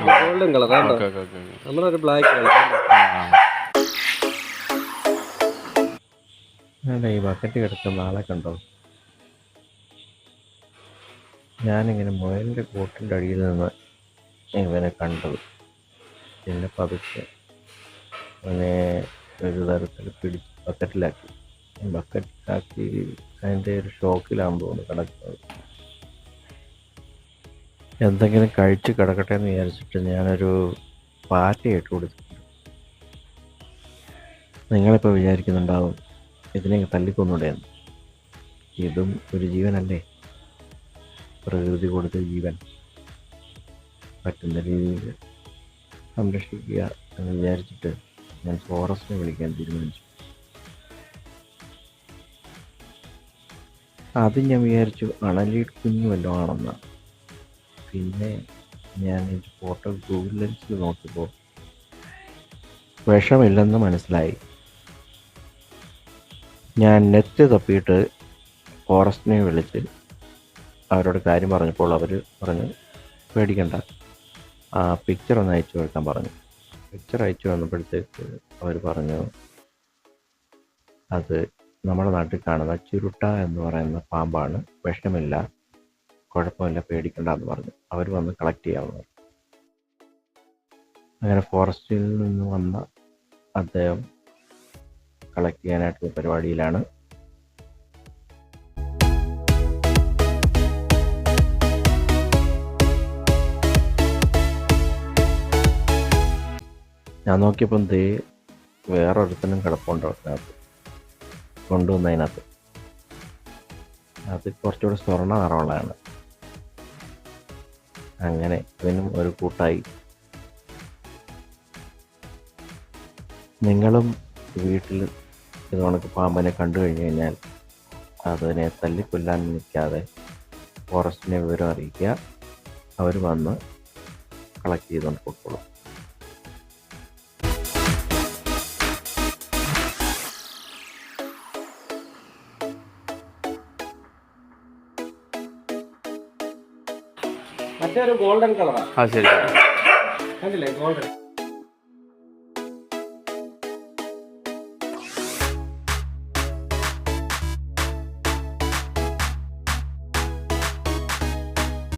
Golden colour ആണോ? Okay okay okay. നമ്മളൊരു black colour. ഈ ബക്കറ്റ് കിടക്കുന്ന ആളെ കണ്ടോ? ഞാനിങ്ങനെ മുയലിൻ്റെ കൂട്ടിൻ്റെ അടിയിൽ നിന്ന് ഇവനെ കണ്ടത്. പിന്നെ പതുക്കെ അവനെ ഒരു തരത്തിൽ പിടിച്ച് ബക്കറ്റിലാക്കി. അതിൻ്റെ ഒരു ഷോക്കിലാകുമ്പോൾ തോന്നുന്നു കിടക്കുന്നത്. എന്തെങ്കിലും കഴിച്ച് കിടക്കട്ടെ എന്ന് വിചാരിച്ചിട്ട് ഞാനൊരു പാറ്റയിട്ട് കൊടുത്തിട്ടുണ്ട്. നിങ്ങളിപ്പോൾ വിചാരിക്കുന്നുണ്ടാവും ഇതിനെ തല്ലിക്കൊന്നൂടെയെന്ന്. ഇതും ഒരു ജീവനല്ലേ, പ്രകൃതി കൊടുത്ത ജീവൻ. പറ്റുന്ന രീതിയിൽ സംരക്ഷിക്കുക എന്ന് വിചാരിച്ചിട്ട് ഞാൻ ഫോറസ്റ്റിനെ വിളിക്കാൻ തീരുമാനിച്ചു. ആദ്യം ഞാൻ വിചാരിച്ചു അണലി കുഞ്ഞു വല്ലതും ആണെന്നാണ്. പിന്നെ ഞാൻ ഈ ഫോട്ടോ ഗൂഗിൾ ലെൻസിൽ നോക്കിയപ്പോൾ വിഷമില്ലെന്ന് മനസ്സിലായി. ഞാൻ നെറ്റ് തപ്പിയിട്ട് ഫോറസ്റ്റിനെ വിളിച്ച് അവരോട് കാര്യം പറഞ്ഞപ്പോൾ അവർ പറഞ്ഞു പേടിക്കണ്ട, ആ പിക്ചർ ഒന്ന് അയച്ചു കൊടുക്കാൻ പറഞ്ഞു. പിക്ചർ അയച്ചു വന്നപ്പോഴത്തേക്ക് അവർ പറഞ്ഞു അത് നമ്മുടെ നാട്ടിൽ കാണുന്ന ചുരുട്ട എന്ന് പറയുന്ന പാമ്പാണ്, വിഷമില്ല, കുഴപ്പമില്ല, പേടിക്കണ്ട എന്ന് പറഞ്ഞു. അവർ വന്ന് കളക്ട് ചെയ്യാമെന്ന് പറഞ്ഞു. അങ്ങനെ ഫോറസ്റ്റിൽ നിന്ന് വന്ന അദ്ദേഹം കളക്ട് ചെയ്യാനായിട്ടുള്ള പരിപാടിയിലാണ്. ഞാൻ നോക്കിയപ്പം വേറൊരുത്തനും കിടപ്പുണ്ട് അതിനകത്ത്, കൊണ്ടുവന്നതിനകത്ത്. അത് കുറച്ചുകൂടെ സ്വർണ്ണ നിറമുള്ളതാണ്. അങ്ങനെ ഇതിനും ഒരു കൂട്ടായി. നിങ്ങളും വീട്ടിൽ ഇത് കണക്ക് പാമ്പിനെ കണ്ടു കഴിഞ്ഞ് കഴിഞ്ഞാൽ അതിനെ തല്ലിക്കൊല്ലാൻ നിൽക്കാതെ ഫോറസ്റ്റിനെ വിവരം അറിയിക്കുക. അവർ വന്ന് കളക്ട് ചെയ്തുകൊണ്ട് പൊക്കോളും. മറ്റേ ഒരു ഗോൾഡൻ കളറാണ്. ആ ശരി. കണ്ടില്ലേ ഗോൾഡൻ?